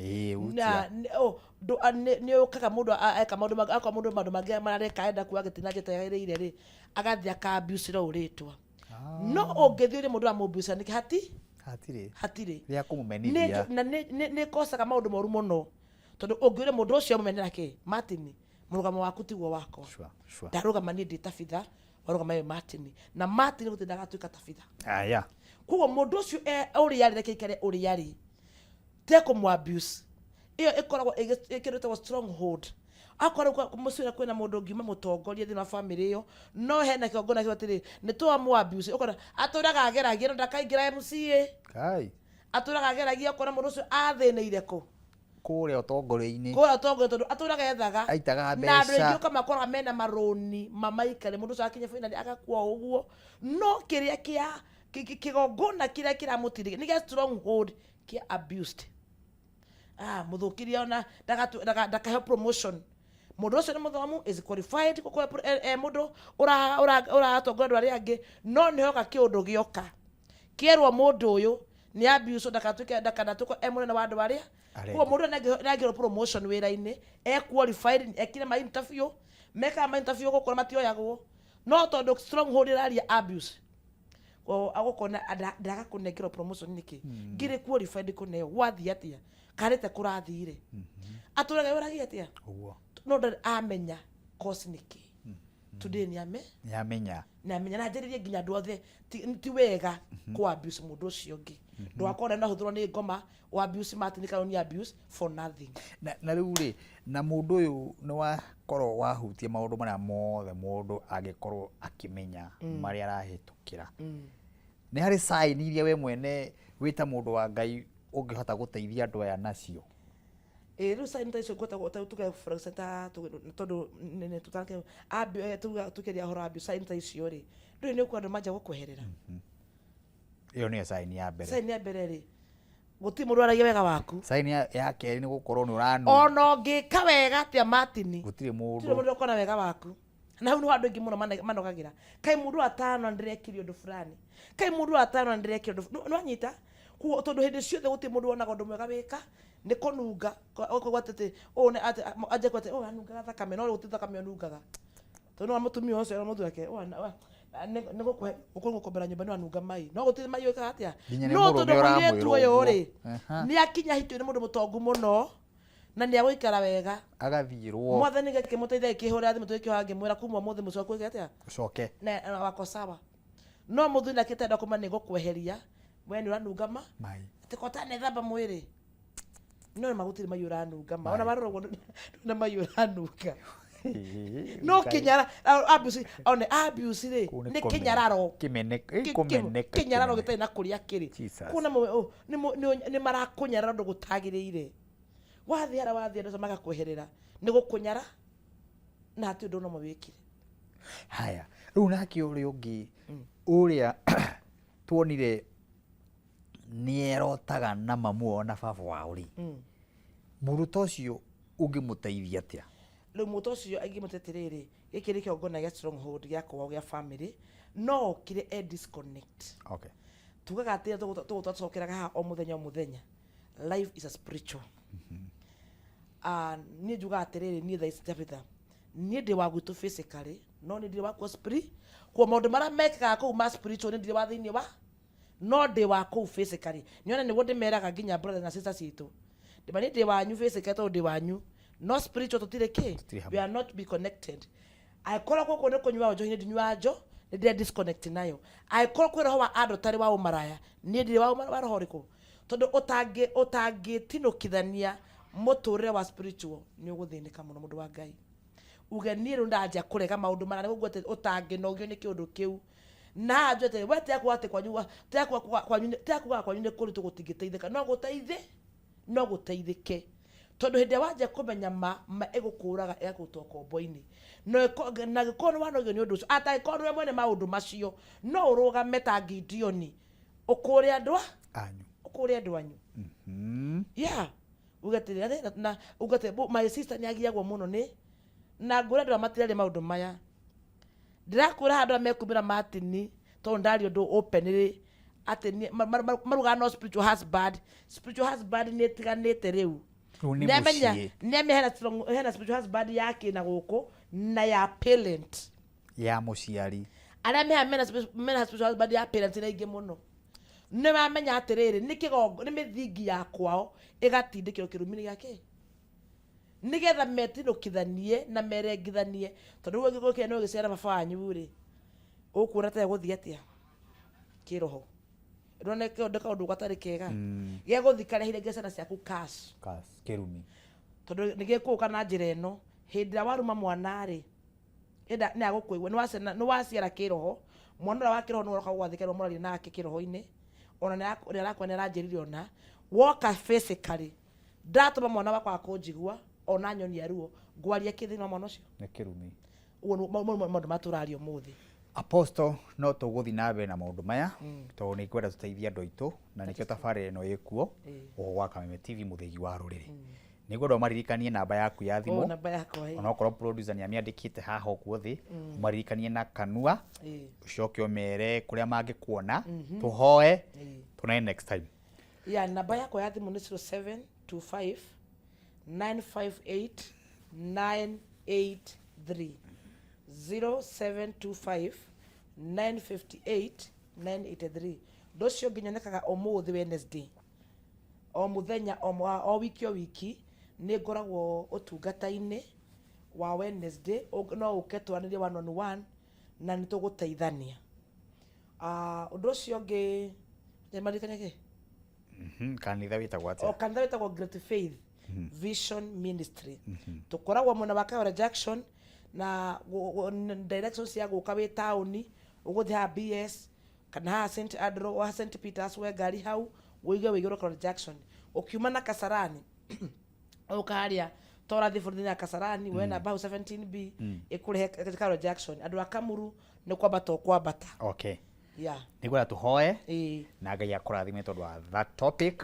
ni ukaga mundu eka mundu magi marareka enda kuwa gitina gitegereire ri agathia ka abuse ro uritwa no ungithio ri mundu amubuse ni hatire ria kumumenithia na ni kosaga maundu moru muno tondu ungiure mundu ucio mumenera ki Martin murugamo waku tiguo wako ndarugama ni nditabitha warugama Martin na Martin gutindaga tuika tabitha kugo mundu ucio uri yari rekikare uri yari teko mu abuse iyo ikoragwo ikirutwa stronghold akora kumusira kwena mundu ngima mutongoria thina family yo no hena kiongona kiotiri ni twa mu abuse ukora aturaga ageragia ndakaingira MCA aturaga ageragia ukora mundu ucio athineire kuria utongoria-ini tondu aturaga ethaga aitaga mbeca na andu aingi kama kora mena maroni mamaikare mundu ucio akinya finally agakua uguo no kiria kia kigongona kiria kiramutiriga ni stronghold kia abused muthukiria ona ndakahe promotion mundu ucio ni muthomu is qualified kuko mundu uratongoria andu aria angi no ni hoka kiundu gioka kierwo mundu uyu ni abuse ndakanatuko munene wa andu aria kuo mundu nagiro promotion wira-ini qualified ekire ma interview meka interview gukora matioyagwo no tondu stronghold iraria abuse agukona ndaga kunengero promotion niki ngire qualified kuneo wathi atia karete kurathire aturaga uragi atia no ndo amenya cause niki today ni amenya na njeririe nginya andu othe ti wega ku abuse mundu ucio ungi ndwakona na huthurwo ni ngoma wa abuse Martin kana ni abuse for nothing na riu ri na mundu uyu ni wakorwo wahutia maundu maria mothe mundu angikorwo akimenya maria arahitukira nĩ harĩ sign iria we mwene wita mũndũ wa Ngai ũngĩhota gũteithia andũ aya nacio? Rĩu sign ta icio ngwĩta tuge for example tondũ nĩ tũtange tugeria horo abuse sign ta icio rĩ ndũĩ nĩ ũkwenda manja gũkweherera. Iyo nĩyo sign ya mbere. Sign ya mbere rĩ gũtirĩ mũndũ aragia wega waku. Sign ya kerĩ nĩ gũkorwo nĩ ũranu. Ona ũngĩka wega atĩa Martin, gũtirĩ mũndũ ũkona wega waku. Na hau nĩ andũ aingĩ mũno manogagĩra. Kaĩ mũndũ atano ndirekire ũndũ fulani. Kaĩ mũndũ atano ndirekire ũndũ no anyita. Tondũ hĩndĩ ciothe gũtirĩ mũndũ wonaga ũndũ mwega wĩka nĩ kũnunga gwatete nĩ aje kwate anungaga thakame no gũtirĩ thakame onungaga. Tondũ no mũtumia ũcio mũndũ wake nĩ gũkombera nyũmba nĩ anunga mai no gũtirĩ mai wĩkaga atĩa. No tondũ mũirĩtu ũyũ rĩ nĩ akinya hitio nĩ mũndũ mũtongu mũno na nĩ agũikara wega agathirwo mwathani gĩkĩmũteithia gĩkĩhũra thimũ twĩkĩoha ngĩmwĩra kuma mũthĩ mũcio kwĩke atĩa ucoke na wako sawa. No mũthuri akĩtenda kuma nĩ gũkweheria we nĩ ũranunga mai atĩ kota nĩ thamba mwĩrĩ no magũtirĩ mai ũranunga ma ona marorwo na mai ũranunga no kinyara abuse one abuse rĩ nĩ kinyararo kinyararo gĩtarĩ na kũrĩa kĩrĩ kuna nĩ marakunyara ũndũ gũtagĩrĩire wathiara ndio magakweherera nĩ gũkunyara na atĩ ũndũ no mawĩkire. Haya rĩu nake ũrĩa ũngĩ ũrĩa tuonire nĩerotaga na mamu ona baba wao rĩ mũruto ũcio ũngĩmũteithia atĩa? Rĩu mũruto ũcio angĩmũteithia rĩrĩ gĩkĩ nĩ kĩongona gĩa stronghold gĩa kwao gĩa family no kire disconnect. Okay. Tugaga atĩ tũgũtwacokeraga haha o mũthenya life is a spiritual. Niĩ njugaga atĩrĩrĩ niĩ thaa ici Tabitha niĩ ndĩ wa gwitũ physically no nĩ ndĩ wa spirit kwa maũndũ marĩa mekaga kũu ma spiritual nĩ ndĩ wa thĩinĩ wa no ndĩ wa kũu physically niona nĩguo ndĩmeraga nginya brothers na sisters citũ ndĩma ndĩ wanyu physically tondũ ndĩ wanyu no spiritual tũtirĩ kĩ we are not be connected. Aĩkorwo gũkũ nĩ kũnyua njohi nĩ ndinyua njo nĩ ndĩ disconnect nayo. Aĩkorwo kwĩ roho wa andũ tarĩ wa ũmaraya niĩ ndĩ wa roho rĩkũ tondũ ũtangĩtinũkithania mũtũrĩre wa spiritual nĩ ũgũthĩnĩka mũno mũndũ wa Ngai. Uge niĩ rĩu ndanjia kũrega maũndũ marĩa nĩ gũguo ũtangĩnogio nĩ kĩũndũ kĩu na njwete we tekwa atĩ kwanyu tekwa kwanyu nĩ kũritũ gũtingĩteithĩka no gũteithĩke tondũ hĩndĩ wanjia kũmenya ma ĩgũkũraga ĩgakũruta kombo-inĩ na gĩkorwo nĩ wanogio nĩ ũndũ ũcio atagĩkorwo nĩwe mwene maũndũ macio no ũrũgame ta Gideoni ũkũrĩa andũ anyu. Yeah ugatĩrĩra na ugatĩrĩra my sister nĩ agiagwo mũno nĩ na ngũra ndĩra matirarĩ maũndũ maya ndĩrakũra handũ mekumĩra Martin tondũ ndari ũndũ open rĩ atĩ maruga no spiritual husband nĩ tiganĩte rĩu nĩamenya hena spiritual husband yake na gũkũ na ya parent ya mũciari arĩa mena spiritual husband ya parent nĩ aingĩ mũno nĩ mamenya atĩrĩrĩ nĩ kĩgongo nĩ mĩthingi ya kwao ĩgatindĩkĩrwo kĩrumi-inĩ gĩake nĩgetha metinũkithanie na merengithanie tondũ rĩu ũngĩgũkĩra nĩ ũgĩciara baba wanyu rĩ ũkuona ta gũthiĩ atĩa kĩroho ndona kaũndũ gatarĩ kega gĩa gũthiĩ karehire ciana ciaku cash kĩrumi tondũ nĩ gĩkũũka na njĩra ĩno hĩndĩ ĩrĩa waruma mwana rĩ nĩ agũkũigua nĩ waciara kĩroho mwana ũrĩa wa kĩroho nĩ woka gwathĩkĩrwo mũraria nake kĩroho-inĩ ona nĩ arakwa nĩ aranjĩrire ona woka physically ndatũma mwana wakwa akũnjigua ona nyonia ruo ngwaria kĩthĩna wa mwana ũcio nĩ kĩrumi. Ũguo maũndũ matũrario mũthĩ. Apostle no tũgũthiĩ na mbere na maũndũ maya tondũ nĩ kwenda tũteithie andũ aitũ na nĩkĩo tabarĩra ĩno ĩkuo o gwa Kameme TV mũthĩgi wa rũrĩrĩ. Nĩ ngwenda ũmaririkanie namba yaku ya thimũ onakorwo producer nĩ amĩandĩkĩte haha ũguo thĩ ũmaririkanie na kanua ũcoke ũmere kũrĩa mangĩkuona tũhoe tũnae next time. Namba yakwa ya thimũ nĩ 0725 958 983 0725 958 983. Ndocio nginyonekaga ũmũthĩ Wednesday o mũthenya o wiki nĩ ngoragwo ũtungata-inĩ wa Wednesday no ũke twanĩrie 1-on-1 na nĩ tũgũteithania. Ũndũ ũcio ũngĩ nĩmarikanaga kanitha wĩtagwo atĩa? Kanitha wĩtagwo Great Faith Vision Ministry. Tũkoragwo mwena wa Kayole Junction na direction cia gũka wĩ taũni ũgũthiĩ ha BS kana ha St Andrew wa St Peters we ngari hau uige wigiro College Junction ukiuma na Kasarani ukaria tora thi bũrũri-inĩ ya Kasarani we namba 17B ikurehe College Junction andu akamuru ni kwambata okay yeah niguo tuhoe na Ngai akũrathime tondu wa that topic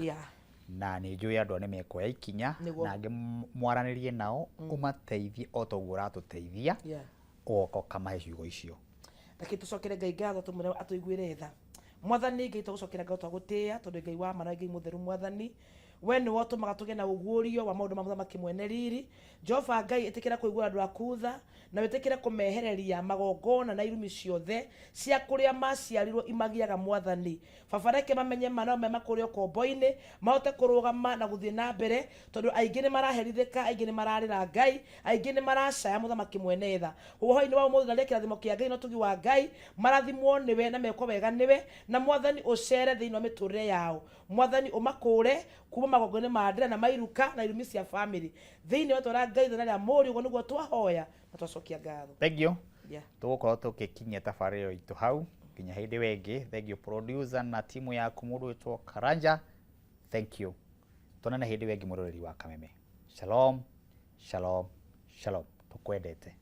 na nĩ njũĩ andũ nĩ mekuoya ikinya na angĩ mwaranirie nao umateithie o ta ũguo ũratũteithia oko kama ciugo icio lakini tucokere Ngai ngatho tumure atuiguire tha mwathani Ngai tũgũcokera ngatho gũtĩa tondu Ngai wa mana Ngai mutheru mwathani we nĩ wotumaga tũgĩe na ũguũrio wa maũndũ ma mũthamaki mwene riri Jehova Ngai ĩtĩkĩra kũigua andũ akutha na wĩtĩkĩre kũmehereria magongona na irumi ciothe cia kũrĩa maciarirwo imagiaga mwathani babareke mamenye manao me makũrĩa kombo-inĩ mahote kũrũgama na gũthiĩ na mbere tondũ aingĩ nĩ maraherithĩka aingĩ nĩ mararĩra Ngai aingĩ nĩ maracaya mũthamaki mwene tha ũhoro-inĩ wa mũndũ na kĩrathimo kĩa Ngai no tugi wa Ngai marathimwo nĩwe na mekwo wega nĩwe na mwathani ũcere thĩinĩ wa mĩtũrĩre yao mwathani ũmakũre kuma magongona ma ndĩra na mairuka na irumi cia family thĩinĩ wa twara Ngai thana rĩa mũri ũguo nĩguo twahoya na twacokia ngatho thank you tũgũkorwo tũgĩkinyia tabarĩra itũ hau nginya hĩndĩ wengĩ thank you producer na timu yaku mũndũ wĩtwo Karanja thank you tuonane hĩndĩ wengĩ mũroreri wa Kameme shalom shalom shalom tukwendete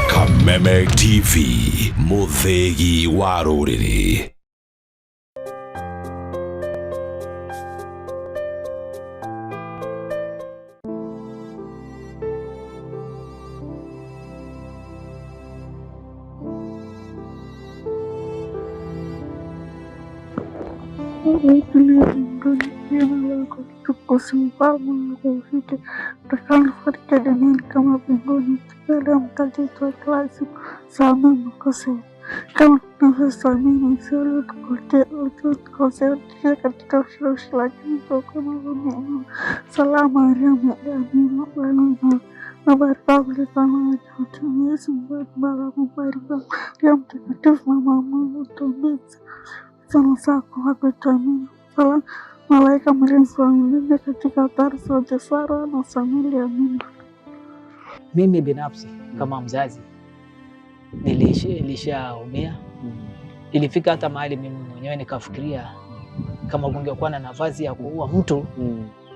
Kameme TV muthegi wa rũrĩrĩ. Kama mbinguni kila mtakatifu wa klasiku samehe makosa kama tunavyosamehe waliokosea katika ushawishi lakini tuokoe salama Mariamu nabarika kuliko wanawake wote Yesu mbarikiwa Maria mtakatifu mama wa Mungu tuombee sana zako wakati amina salamu malaika mlinzi wa mlinzi katika hatari zote Sara na Samueli amina. Mimi binafsi kama mzazi nilishaumia. Ilifika hata mahali mimi mwenyewe nikafikiria kama kungekuwa na nafasi ya kuua mtu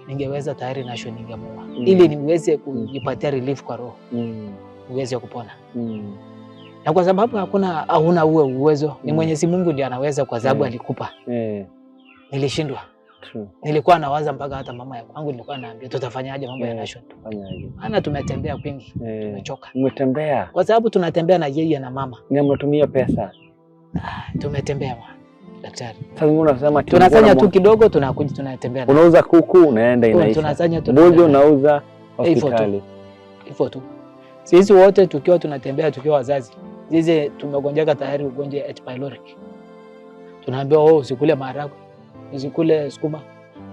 ningeweza tayari nasho ningemuua ili niweze kujipatia relief kwa roho niweze kupona. Na kwa sababu hauna uwezo ni Mwenyezi Mungu ndiye anaweza kwa sababu alikupa. Nilishindwa. Nilikuwa nawaza mpaka hata mama yangu nilikuwa naambia tutafanyaje mambo ya nation tufanyaje. Maana tumetembea kwingi, tumechoka. Umetembea? Kwa sababu tunatembea na yeye na mama. Ni mtumia pesa. Tumetembea daktari. Sasa unasema tunafanya tu kidogo tunakuja tunatembea. Unauza kuku unaenda inaisha. Tunafanya tu. Mboga unauza hospitali. Hivyo tu. Sisi wote tukiwa tunatembea tukiwa wazazi. Sisi tumegonjeka tayari ugonjwa H pylori. Tunaambiwa usikule maharagwe. Usikule sukuma.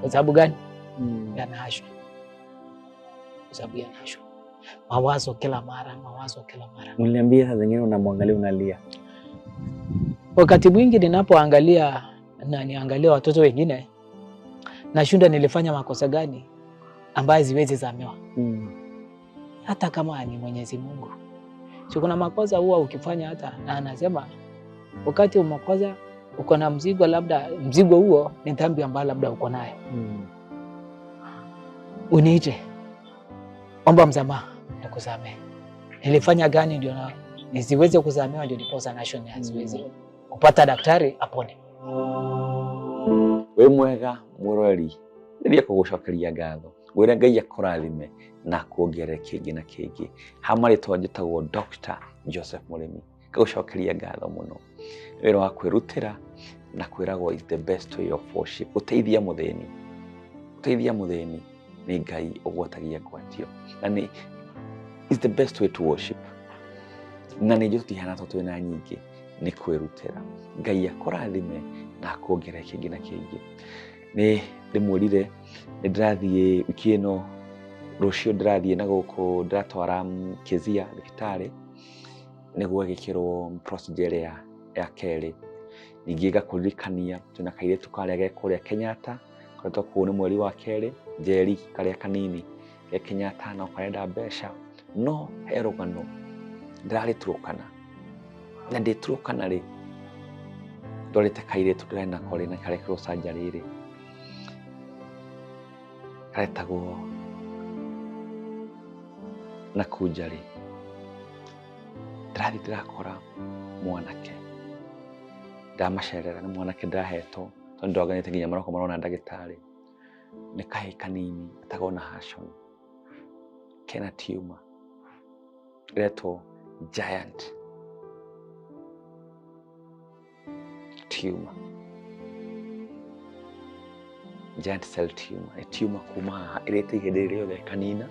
Kwa sababu gani? Yanashwa. Kwa sababu yanashwa. Mawazo kila mara. Mniambia saa zingine unamwangalia unalia. Wakati mwingi ninapoangalia na niangalia watoto wengine nashinda nilifanya makosa gani ambayo ziwezi samehewa. Hata kama ni Mwenyezi Mungu. Si kuna makosa huwa ukifanya hata na anasema wakati umekosa uko na mzigo labda mzigo huo ni dhambi ambayo labda uko nayo. Uniite. Omba msamaha nikusamehe. Nilifanya gani ndio na nisiweze kusamehewa ndio niposa nation haziwezi kupata daktari apone. We mwega murori ndiye kugucokeria ngatho wira Ngai akurathime na kuongerera kingi na kingi hamari twanjitagwo Dr. Joseph Murimi kugucokeria ngatho muno wira wa kwirutira na kwiragwo is the best way of worship uteithia mutheni ni Ngai ugwatagia kwatio na ni is the best way to worship na ni jutihana twina nyingi ni kwirutira Ngai akurathime na kuongerera kingi na kingi ni ndimurire ni ndirathie wiki ino rucio ndirathie na guku ndiratwara Kizia thibitarĩ niguo gikirwo procedure ya keri ningi gakuririkania tuna kaire tukarege kuria Kenyatta karetwo kuone mweri wa keri Njeri karia kanini Kenya tano kwarenda mbeca no herogano ndirari turukana na nditurukana ri ndorete kaire tudirena kore na kare kro surgery ri karetagwo na kunjari ndirathi ndirakora mwanake ndamacerera ni mwanake ndaheto tondu ndoganite nginya maroko marona ndagitari ni kahi kanini atagona hashon kena tumor reto giant tumor giant cell tumor a tumor kuma irete igederio the kanina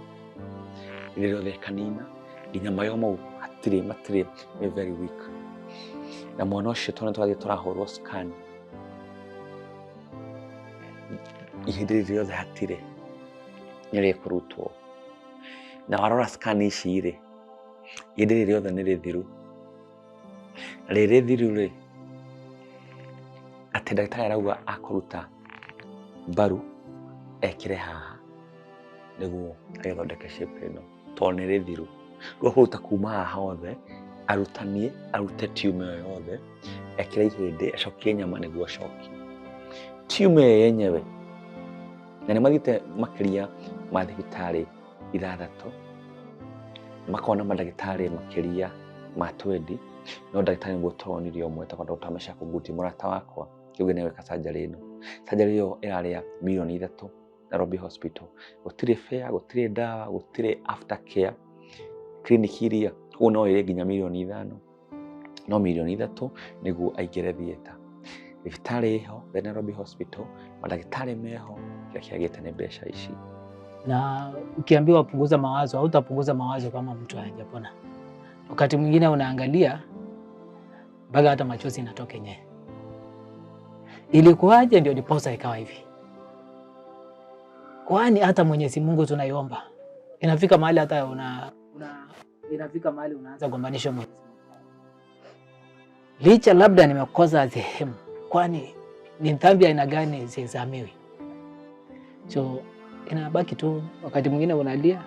irero the kanina inyama yomo matire very weak na mwana ucio twana turahorwo scan ihederio the hatire nyere kurutwo na warora scan ici ri ihederio the nire thiru rere thiru ri ati ndagitari arauga akuruta baru ekire haha niguo agithondeke shape ino tonere thiru ruhuta kuma haha othe arutanie arute tumor yothe ekire ihinde acokie nyama niguo acoki tumor yenyewe na ni mathite makiria mathibitari ithathatũ makona madagitari makiria ma 20 no ndagitari niguo tũronirio ũmwe ta Dr. Meshako Nguti mũrata wakwa kiuge nĩ weka surgery ino surgery yo ĩrarĩa milioni 3 Nairobi Hospital gũtirĩ fare gũtirĩ dawa gũtirĩ aftercare clinic iria no ĩrĩ nginya milioni 5 no milioni 3 niguo aingĩre theater thibitari iho the Nairobi Hospital madagitari meho kiagĩte nĩ mbeca ici na ukiambiwa punguza mawazo hautapunguza mawazo kama mtu hajapona. Wakati mwingine unaangalia mpaka hata machozi yanatoka yenyewe. Ilikuwaje ndio diposa ikawa hivi? Kwani hata Mwenyezi Mungu tunaiomba. Inafika mahali hata inafika mahali unaanza gombanisha Mwenyezi Mungu. Licha labda nimekosa sehemu. Kwani ni dhambi aina gani zizamiwi? So inabaki tu wakati mwingine unalia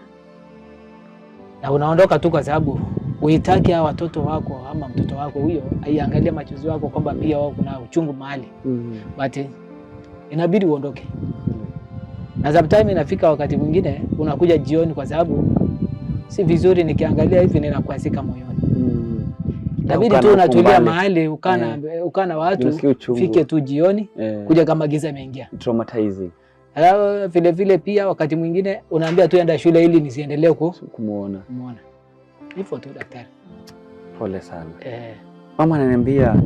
na unaondoka tu kwa sababu uitaki hao watoto wako ama mtoto wako huyo aiangalie machozi yako kwamba pia wao kuna uchungu mahali. But inabidi uondoke. Na sometimes inafika wakati mwingine unakuja jioni kwa sababu si vizuri nikiangalia hivi ninakwazika moyoni. Inabidi tu unatulia mahali ukana watu fike tu jioni kuja kama giza imeingia. Traumatizing. Vile vile pia wakati mwingine unaambia tu enda shule ili nisiendelee kumuona. Hivyo tu daktari. Pole sana. Mama ananiambia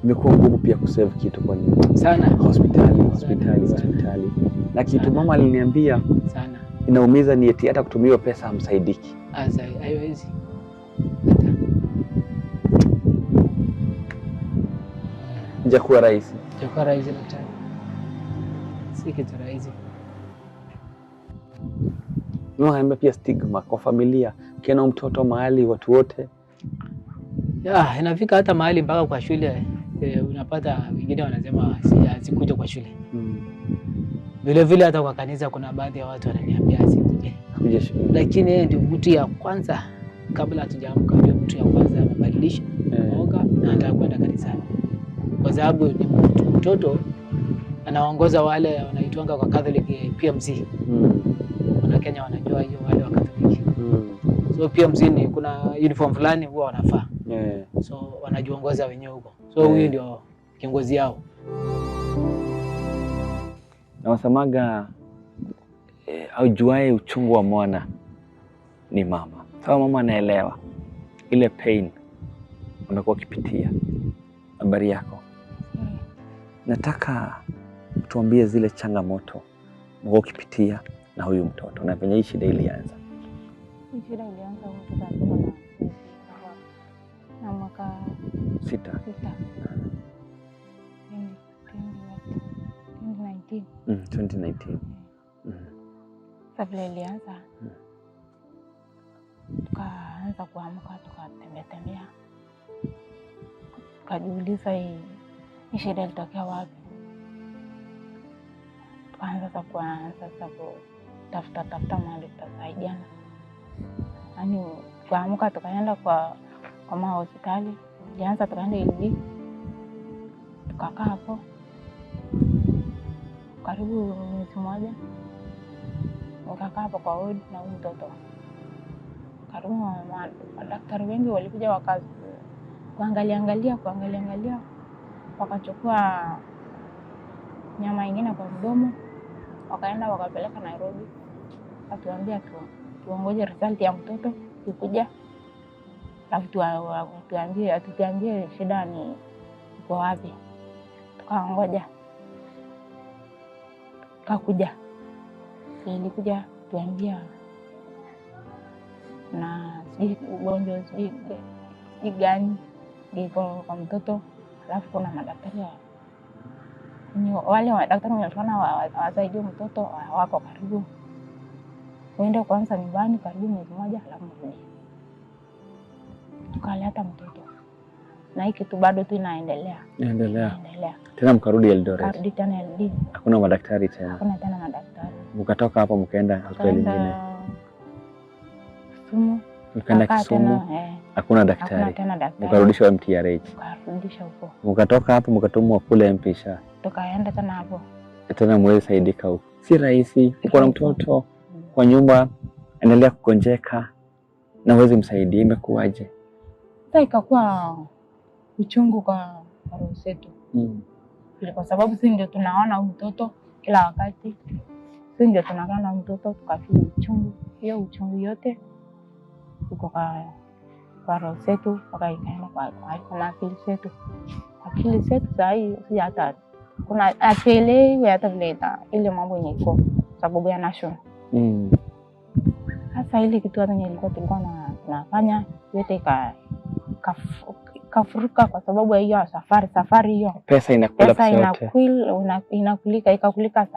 imekuwa ngumu pia kusave kitu kwa nyumba. Sana. Hospitali. Na kitu mama aliniambia sana. Inaumiza ni eti hata kutumiwa pesa hamsaidiki. Haiwezi. Jakuwa rahisi. Jakuwa rahisi daktari. Si kitu rahisi. Mama pia stigma kwa familia. Ukiona mtoto mahali watu wote. Inafika hata mahali mpaka kwa shule unapata wengine wanasema sikuja kwa shule. Vile vile hata kwa kanisa kuna baadhi ya watu wananiambia sikuje. Lakini yeye ndio mtu ya kwanza kabla hatujaamka ndio mtu ya kwanza amebadilisha kuoga na anataka kwenda kanisani. Kwa sababu ni mtoto anaongoza wale wanaitwanga kwa Catholic PMC. Kuna Kenya wanajua hiyo wale wa Catholic. So PMC ni kuna uniform fulani huwa wanafaa. So wanajiongoza wenyewe huko. So huyu ndio kiongozi yao. Na wasemaga aujuae uchungu wa mwana ni mama. Sawa, mama anaelewa ile pain amekuwa kipitia. Habari yako? Nataka tuambie zile changamoto umekuwa ukipitia na huyu mtoto na venye hii shida ilianza. Shida ilianza na mwaka 6. 2019. Kabla ilianza tukaanza kuamka tukatembea. Tukajiuliza hii shida ilitokea wapi? Tukaanza tafuta mahali tutasaidiana. Yaani tukaamka tukaenda kwa hospitali, tulianza tukaenda LD. Tukakaa hapo karibu mwezi mmoja. Nikakaa hapo kwa ward na huyu mtoto. Karibu madaktari wengi walikuja kuangalia, wakachukua nyama ingine kwa mdomo, wakaenda wakapeleka Nairobi. Atuambia tuongoje result ya mtoto ikuja. Alafu tuambie shida ni iko wapi. Tukaongoja. Kakuja. Ilikuja tuambia na ugonjwa gani iko kwa mtoto. Alafu kuna madaktari wale madaktari wanataka wasaidie mtoto wako karibu. Uende kwanza nyumbani karibu mwezi mmoja alafu mrudi. Tukaleta mtoto. Na hiki tu bado tu inaendelea. Tena mkarudi Eldoret. Karudi tena LD. Hakuna madaktari tena. Hakuna tena madaktari. Mkatoka hapo mkaenda hospitali nyingine. Kisumu. Mkaenda Kisumu. Hakuna daktari. Hakuna tena daktari. Mkarudishwa MTRH. Mkarudisha huko. Mkatoka hapo mkatumwa kule MPSha. Tukaenda tena hapo. Tena mwezi saidika huko. Si rahisi. Uko na mtoto kwa nyumba endelea kugonjeka na uweze msaidie, imekuaje? Sasa ikakuwa uchungu kwa roho zetu. Kwa sababu sisi ndio tunaona mtoto kila wakati. Sisi ndio tunakaa na mtoto tukafeel uchungu. Hiyo uchungu yote uko kwa roho zetu, ikaenda kwa akili zetu. Akili zetu sasa si hata kuna akili hata vile ile mambo yenye iko sababu ya national. Sasa ile kitu yenye ilikuwa tulikuwa tunafanya yote kafuruka kwa sababu ya hiyo safari hiyo. Pesa inakula pesa yote. Inakulika